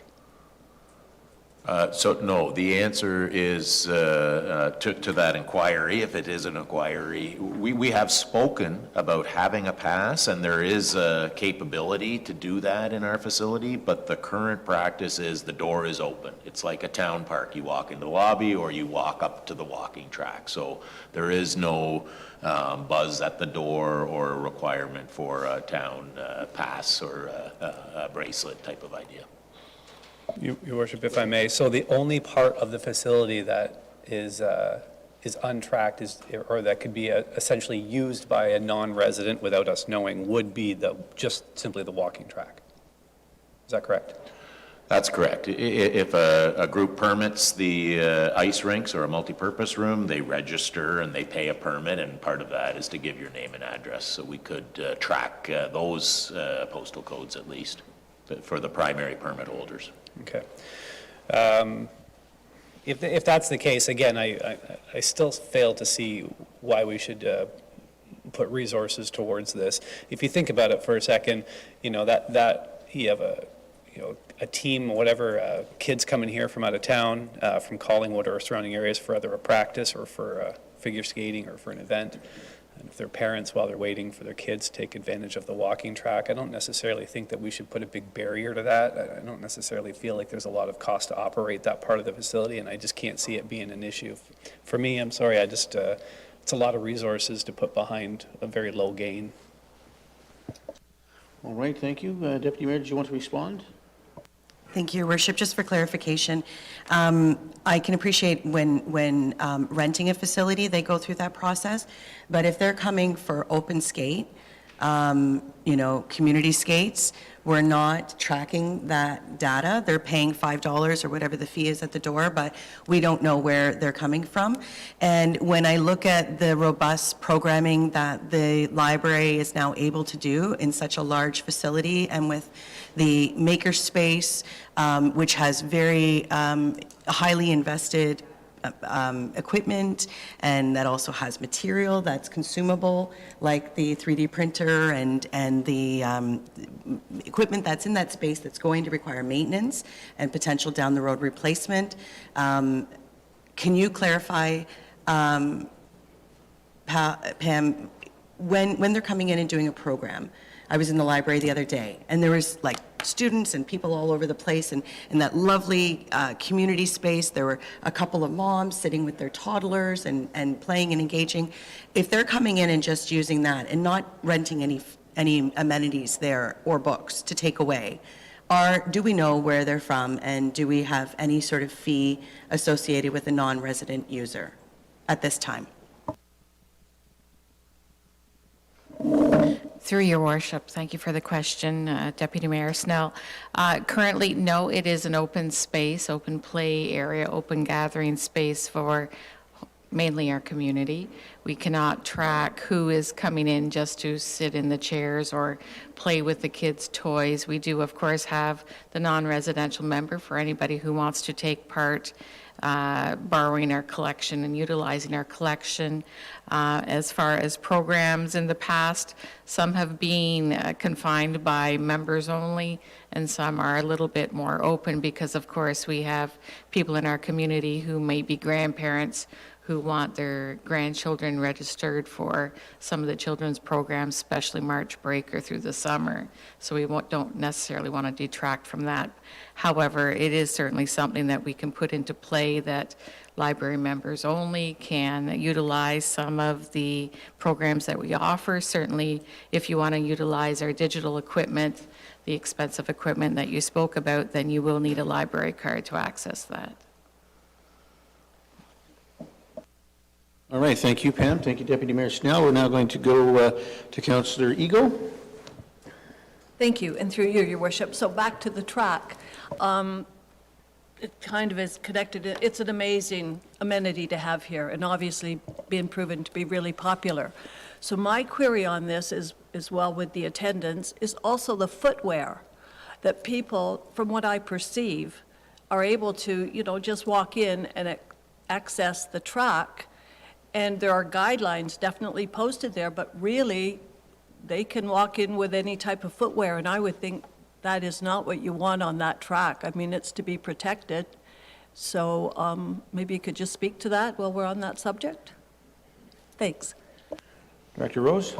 So no, the answer is to that inquiry, if it is an inquiry. We have spoken about having a pass, and there is a capability to do that in our facility, but the current practice is the door is open. It's like a town park. You walk in the lobby or you walk up to the walking track. So there is no buzz at the door or a requirement for a town pass or a bracelet type of idea. Your Worship, if I may, so the only part of the facility that is untracked or that could be essentially used by a non-resident without us knowing would be just simply the walking track. Is that correct? That's correct. If a group permits the ice rinks or a multi-purpose room, they register and they pay a permit, and part of that is to give your name and address. So we could track those postal codes at least for the primary permit holders. Okay. if that's the case, again, I still fail to see why we should put resources towards this. If you think about it for a second, that you have a team, whatever, kids coming here from out of town, from Collingwood or surrounding areas for either a practice or for figure skating or for an event. And if their parents, while they're waiting for their kids, take advantage of the walking track, I don't necessarily think that we should put a big barrier to that. I don't necessarily feel like there's a lot of cost to operate that part of the facility, and I just can't see it being an issue. For me, I'm sorry, it's a lot of resources to put behind a very low gain. All right, thank you. Deputy Mayor, did you want to respond? Thank you, Your Worship. Just for clarification, I can appreciate when renting a facility, they go through that process, but if they're coming for open skate, community skates, we're not tracking that data. They're paying $5 or whatever the fee is at the door, but we don't know where they're coming from. And when I look at the robust programming that the library is now able to do in such a large facility, and with the makerspace, which has very highly invested equipment, and that also has material that's consumable, like the 3D printer and the equipment that's in that space that's going to require maintenance and potential down the road replacement. Can you clarify, Pam, when they're coming in and doing a program? I was in the library the other day, and there was like students and people all over the place, and in that lovely community space, there were a couple of moms sitting with their toddlers and playing and engaging. If they're coming in and just using that and not renting any amenities there or books to take away, do we know where they're from, and do we have any sort of fee associated with a non-resident user at this time? Through your worship, thank you for the question, Deputy Mayor Snell. Currently, no, it is an open space, open play area, open gathering space for mainly our community. We cannot track who is coming in just to sit in the chairs or play with the kids' toys. We do, of course, have the non-residential member for anybody who wants to take part, borrowing our collection and utilizing our collection. As far as programs in the past, some have been confined by members only, and some are a little bit more open because, of course, we have people in our community who may be grandparents who want their grandchildren registered for some of the children's programs, especially March break or through the summer. So we don't necessarily want to detract from that. However, it is certainly something that we can put into play, that library members only can utilize some of the programs that we offer. Certainly, if you want to utilize our digital equipment, the expensive equipment that you spoke about, then you will need a library card to access that. All right, thank you, Pam. Thank you, Deputy Mayor Snell. We're now going to go to Councillor Eagle. Thank you, and through you, Your Worship. So back to the track. It kind of is connected. It's an amazing amenity to have here, and obviously being proven to be really popular. So my query on this is, as well with the attendance, is also the footwear that people, from what I perceive, are able to, just walk in and access the track. And there are guidelines definitely posted there, but really, they can walk in with any type of footwear, and I would think that is not what you want on that track. I mean, it's to be protected. So maybe you could just speak to that while we're on that subject? Thanks. Director Rose?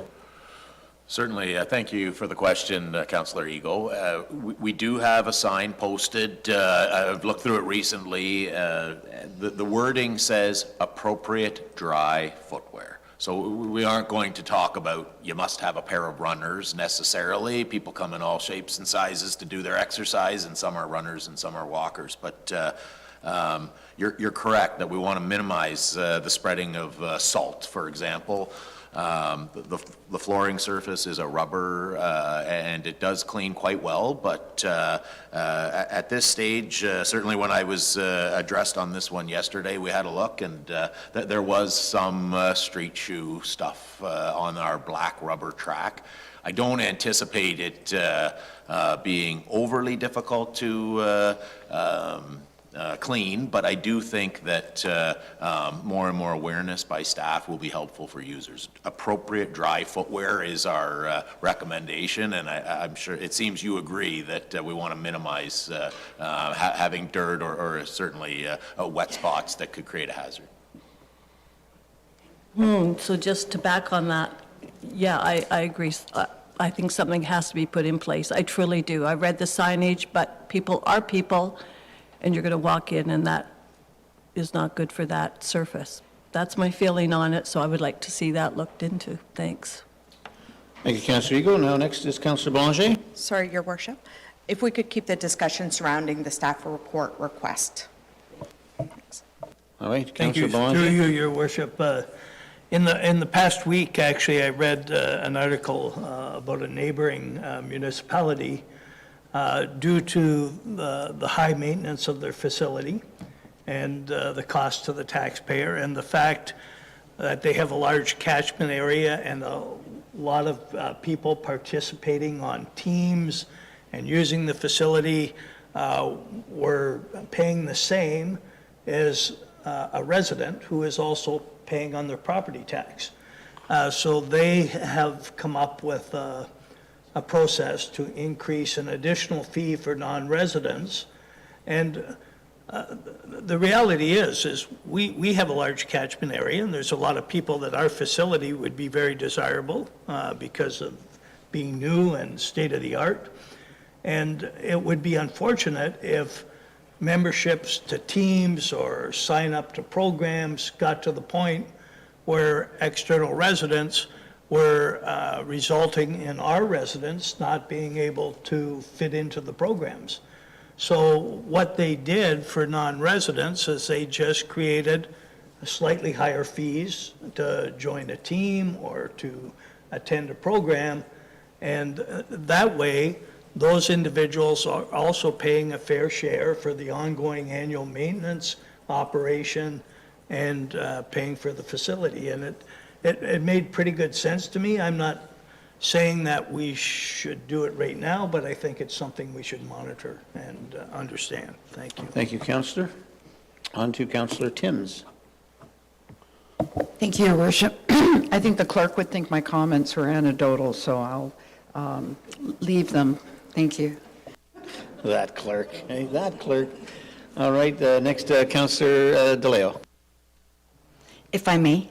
Certainly. Thank you for the question, Councillor Eagle. We do have a sign posted. I've looked through it recently. The wording says appropriate dry footwear. So we aren't going to talk about you must have a pair of runners necessarily. People come in all shapes and sizes to do their exercise, and some are runners and some are walkers. But you're correct that we want to minimize the spreading of salt, for example. The flooring surface is a rubber, and it does clean quite well, but at this stage, certainly when I was addressed on this one yesterday, we had a look, and there was some street shoe stuff on our black rubber track. I don't anticipate it being overly difficult to clean, but I do think that more and more awareness by staff will be helpful for users. Appropriate dry footwear is our recommendation, and I'm sure, it seems you agree that we want to minimize having dirt or certainly wet spots that could create a hazard. So just to back on that, yeah, I agree. I think something has to be put in place. I truly do. I read the signage, but people are people, and you're going to walk in, and that is not good for that surface. That's my feeling on it, so I would like to see that looked into. Thanks. Thank you, Councillor Eagle. Now next is Councillor Blanchet. Sorry, Your Worship. If we could keep the discussion surrounding the staff report request. All right, Thank Councillor you. Blanchet. Through you, Your Worship. In the past week, actually, I read an article about a neighboring municipality due to the high maintenance of their facility and the cost to the taxpayer, and the fact that they have a large catchment area and a lot of people participating on teams and using the facility were paying the same as a resident who is also paying on their property tax. So they have come up with a process to increase an additional fee for non-residents. And the reality is we have a large catchment area, and there's a lot of people that our facility would be very desirable because of being new and state-of-the-art. And it would be unfortunate if memberships to teams or sign up to programs got to the point where external residents were resulting in our residents not being able to fit into the programs. So what they did for non-residents is they just created slightly higher fees to join a team or to attend a program, and that way those individuals are also paying a fair share for the ongoing annual maintenance, operation, and paying for the facility. And it made pretty good sense to me. I'm not saying that we should do it right now, but I think it's something we should monitor and understand. Thank you. Thank you, Councillor. On to Councillor Timms. Thank you, Your Worship. I think the clerk would think my comments were anecdotal, so I'll leave them. Thank you. That clerk, hey, that clerk. All right, next, Councillor DeLeo. If I may,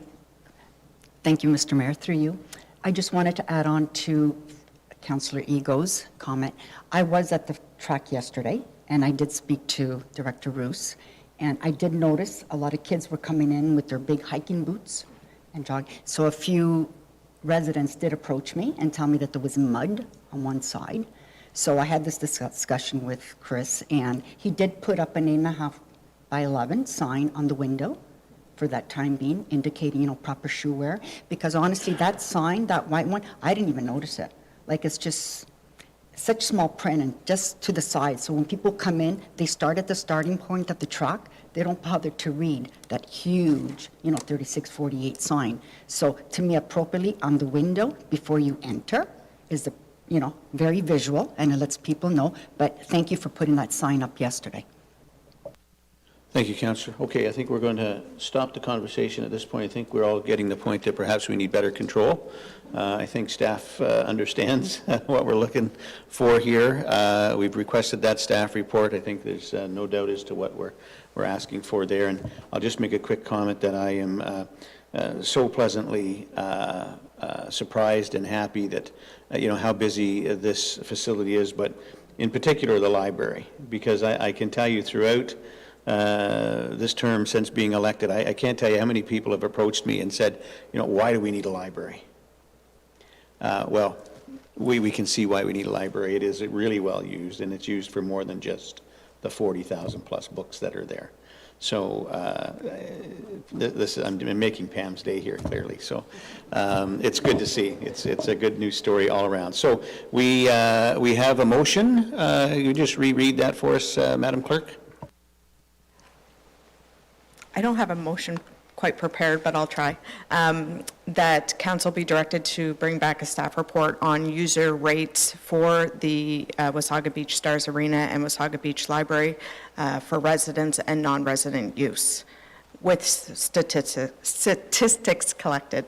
thank you, Mr. Mayor, through you. I just wanted to add on to Councillor Ego's comment. I was at the track yesterday, and I did speak to Director Roos, and I did notice a lot of kids were coming in with their big hiking boots and jog. So a few residents did approach me and tell me that there was mud on one side. So I had this discussion with Chris, and he did put up an 8.5 by 11 sign on the window for that time being, indicating, proper shoe wear. Because honestly, that sign, that white one, I didn't even notice it. Like, it's just such small print and just to the side. So when people come in, they start at the starting point of the track. They don't bother to read that huge, 3648 sign. So to me, appropriately on the window before you enter is the very visual, and it lets people know. But thank you for putting that sign up yesterday. Thank you, Councillor. Okay, I think we're going to stop the conversation at this point. I think we're all getting the point that perhaps we need better control. I think staff understands what we're looking for here. We've requested that staff report. I think there's no doubt as to what we're asking for there. And I'll just make a quick comment that I am so pleasantly surprised and happy that, how busy this facility is, but in particular the library, because I can tell you throughout this term since being elected, I can't tell you how many people have approached me and said, why do we need a library? Well, we can see why we need a library. It is really well used, and it's used for more than just the 40,000 plus books that are there. So I'm making Pam's day here, clearly. So it's good to see. It's a good news story all around. So we have a motion. You just reread that for us, Madam Clerk. I don't have a motion quite prepared, but I'll try. That council be directed to bring back a staff report on user rates for the Wasaga Beach Stars Arena and Wasaga Beach Library for residents and non-resident use, with statistics collected.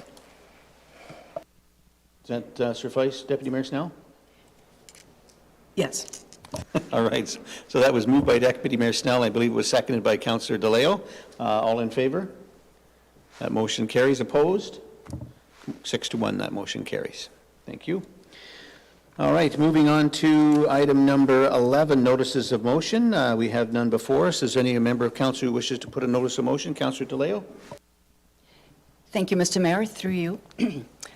Does that suffice, Deputy Mayor Snell? Yes. All right, so that was moved by Deputy Mayor Snell. I believe it was seconded by Councillor DeLeo. All in favor? That motion carries. Opposed? 6-1, that motion carries. Thank you. All right, moving on to item number 11, notices of motion. We have none before us. Is there any member of council who wishes to put a notice of motion? Councillor DeLeo? Thank you, Mr. Mayor, through you.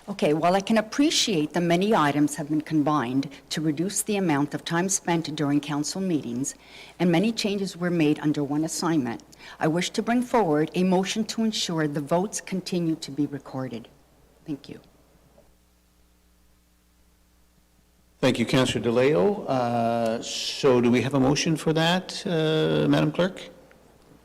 Okay, while I can appreciate the many items have been combined to reduce the amount of time spent during council meetings, and many changes were made under one assignment, I wish to bring forward a motion to ensure the votes continue to be recorded. Thank you. Thank you, Councillor DeLeo. So do we have a motion for that, Madam Clerk?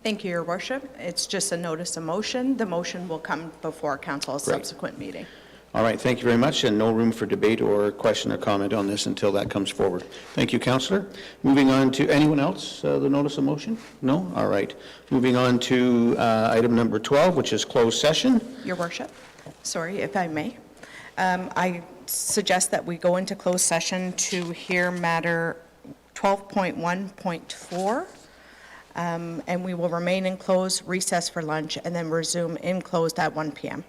Thank you, Your Worship. It's just a notice of motion. The motion will come before council's Great. subsequent meeting. All right, thank you very much, and no room for debate or question or comment on this until that comes forward. Thank you, Councillor. Moving on to anyone else, the notice of motion? No? All right. Moving on to item number 12, which is closed session. Your Worship, sorry, if I may. I suggest that we go into closed session to hear matter 12.1.4, and we will remain in closed, recess for lunch, and then resume in closed at 1 p.m.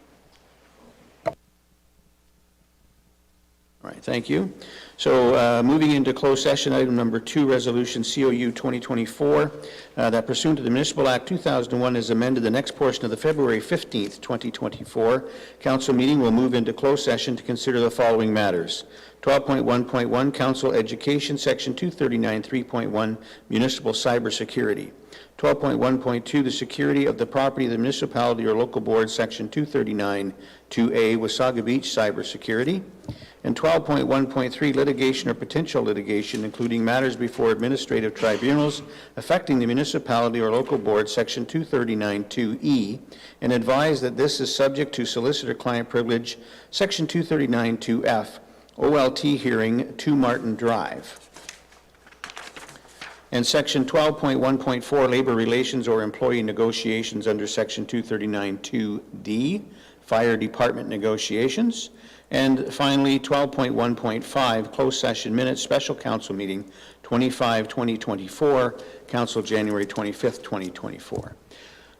All right, thank you. So moving into closed session, item number 2, resolution COU 2024, that pursuant to the Municipal Act 2001 is amended, the next portion of the February 15th, 2024 council meeting will move into closed session to consider the following matters. 12.1.1, Council Education, Section 239, 3.1, Municipal Cybersecurity. 12.1.2, the security of the property of the municipality or local board, Section 239, 2A, Wasaga Beach Cybersecurity. And 12.1.3, litigation or potential litigation, including matters before administrative tribunals affecting the municipality or local board, Section 239.2E, and advise that this is subject to solicitor-client privilege, Section 239.2F, OLT hearing 2 Martin Drive. And Section 12.1.4, labor relations or employee negotiations under Section 239.2D, fire department negotiations. And finally, 12.1.5, closed session minutes, special council meeting, 25/2024, council January 25th, 2024.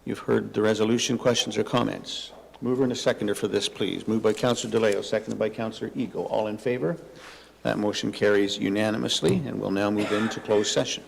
You've heard the resolution. Questions or comments? Mover and a seconder for this, please. Moved by Councillor DeLeo, seconded by Councillor Eagle. All in favor? That motion carries unanimously, and we'll now move into closed session.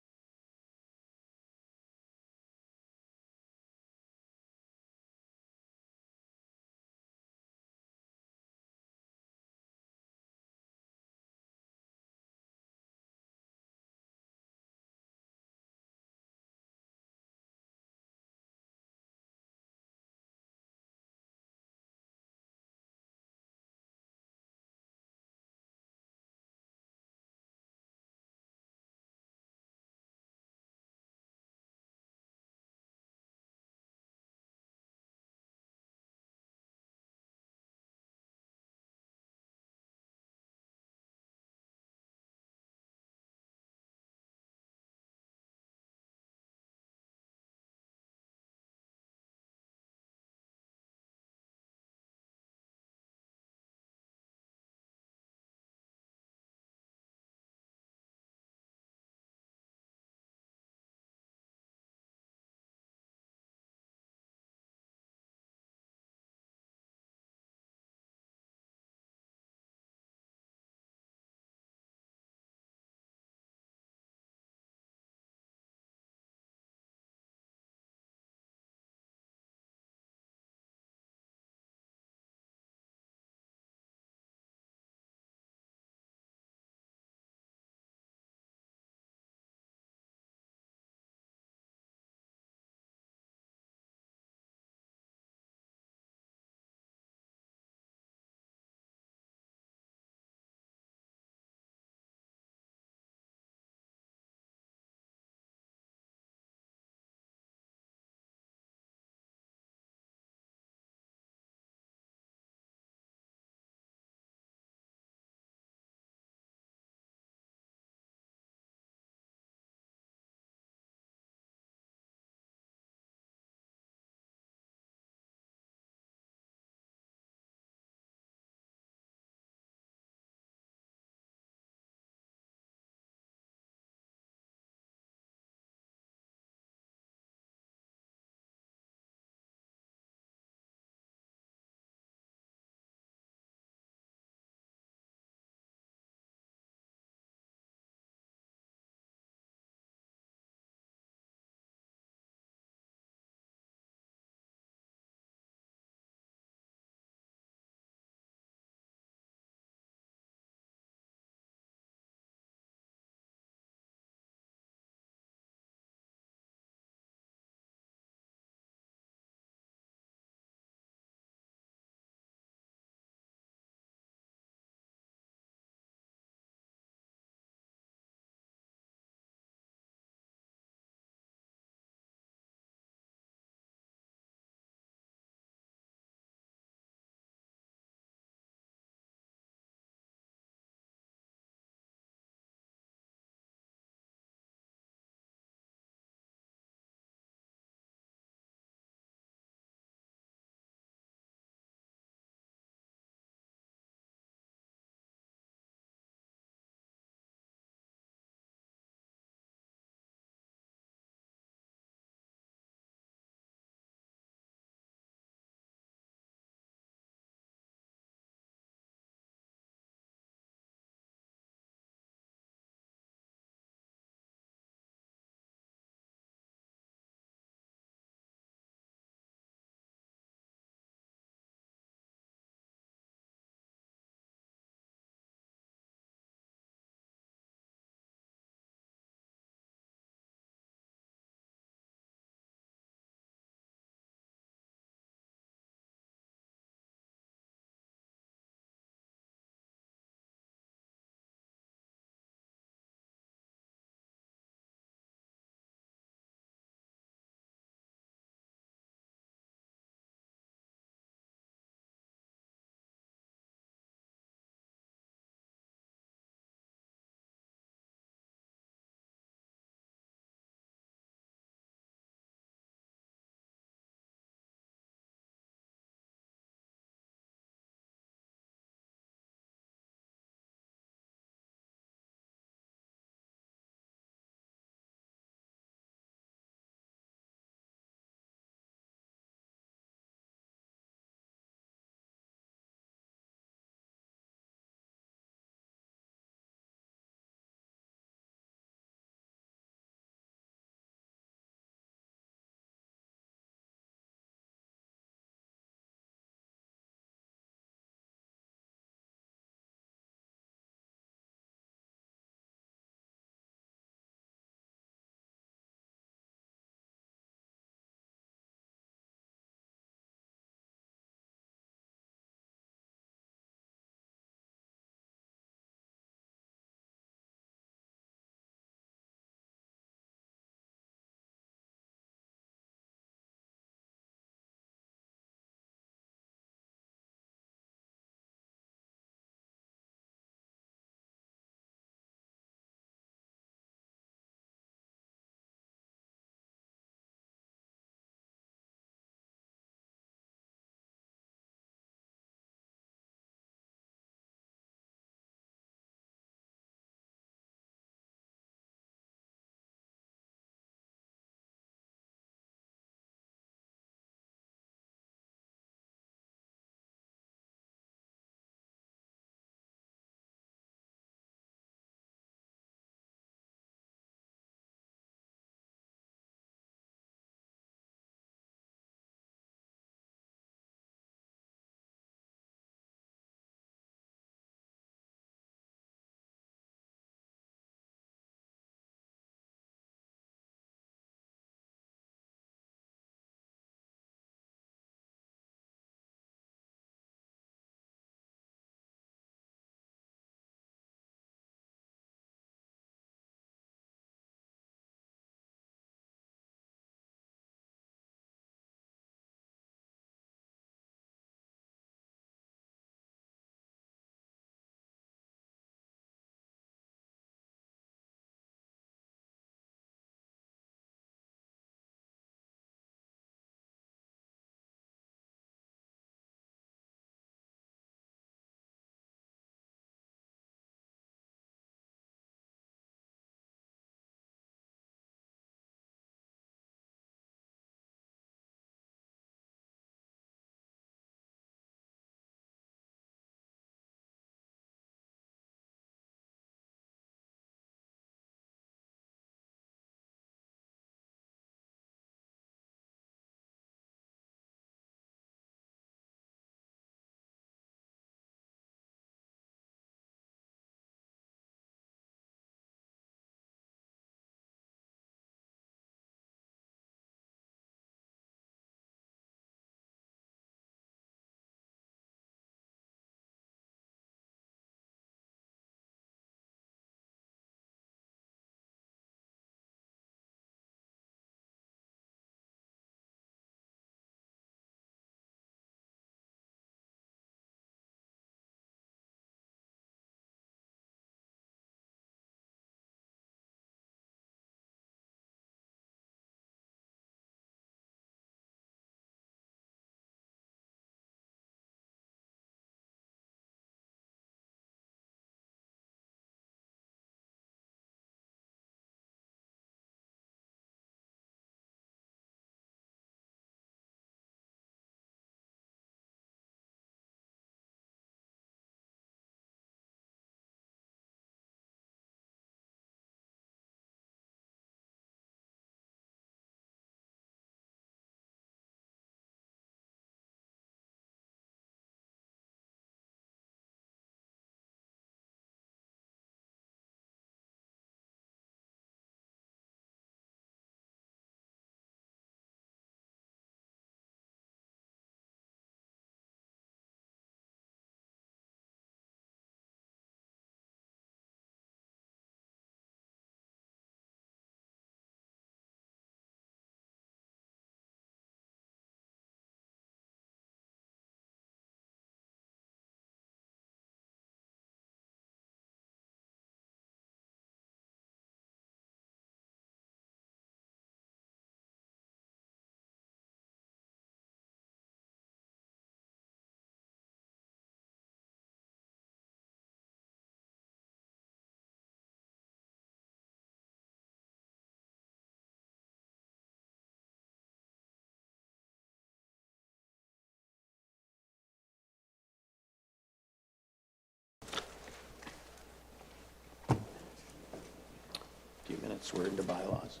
That's where the bylaws.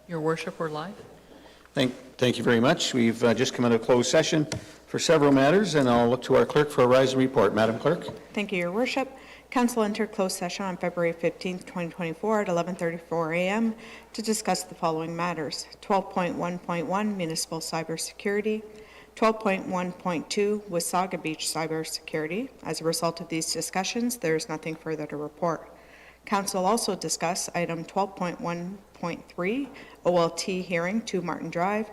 Your worship, we're live. Thank you very much. We've just come out of closed session for several matters, and I'll look to our clerk for a rise and report. Madam Clerk? Thank you, Your Worship. Council entered closed session on February 15th, 2024 at 11:34 a.m. to discuss the following matters: 12.1.1 Municipal Cybersecurity, 12.1.2 Wasaga Beach Cybersecurity. As a result of these discussions, there is nothing further to report. Council also discussed item 12.1.3 OLT hearing 2 Martin Drive,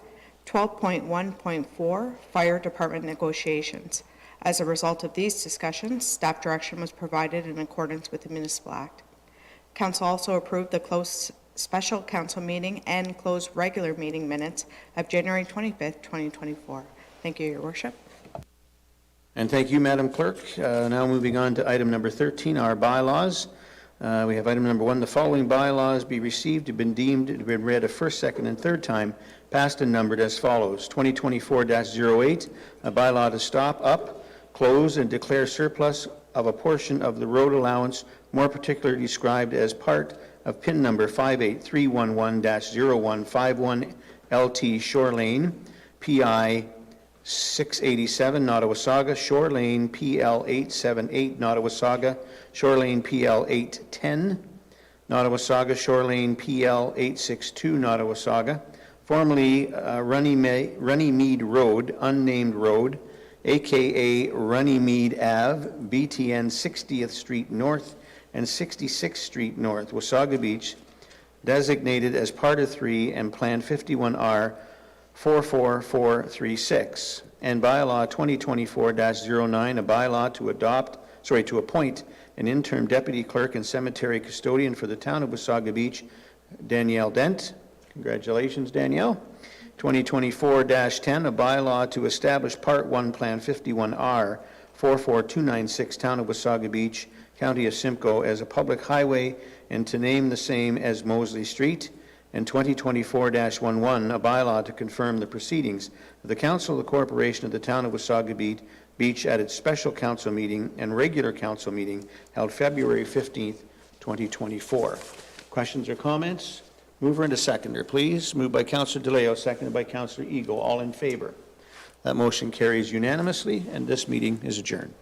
12.1.4 Fire Department negotiations. As a result of these discussions, staff direction was provided in accordance with the Municipal Act. Council also approved the closed special council meeting and closed regular meeting minutes of January 25th, 2024. Thank you, Your Worship. And thank you, Madam Clerk. Now moving on to item number 13, our bylaws. We have item number 1, the following bylaws be received, have been deemed to have been read a first, second, and third time, passed and numbered as follows. 2024-08, a bylaw to stop, up, close, and declare surplus of a portion of the road allowance, more particularly described as part of PIN number 58311-0151 LT Shore Lane, PI 687, Nottawasaga, Shore Lane, PL 878, Nottawasaga, Shore Lane, PL 810, Nottawasaga, Shore Lane, PL 862, Nottawasaga, formerly Runnymede Road, unnamed road, aka Runnymede Ave, BTN 60th Street North and 66th Street North, Wasaga Beach, designated as Part of 3 and Plan 51R 44436, and bylaw 2024-09, a bylaw to appoint an interim deputy clerk and cemetery custodian for the town of Wasaga Beach, Danielle Dent. Congratulations, Danielle. 2024-10, a bylaw to establish Part 1, Plan 51R 44296, town of Wasaga Beach, County of Simcoe, as a public highway and to name the same as Mosley Street. And 2024-11, a bylaw to confirm the proceedings of the Council of the Corporation of the Town of Wasaga Beach at its special council meeting and regular council meeting held February 15th, 2024. Questions or comments? Mover and a seconder, please. Moved by Councillor DeLeo, seconded by Councillor Eagle. All in favor? That motion carries unanimously, and this meeting is adjourned.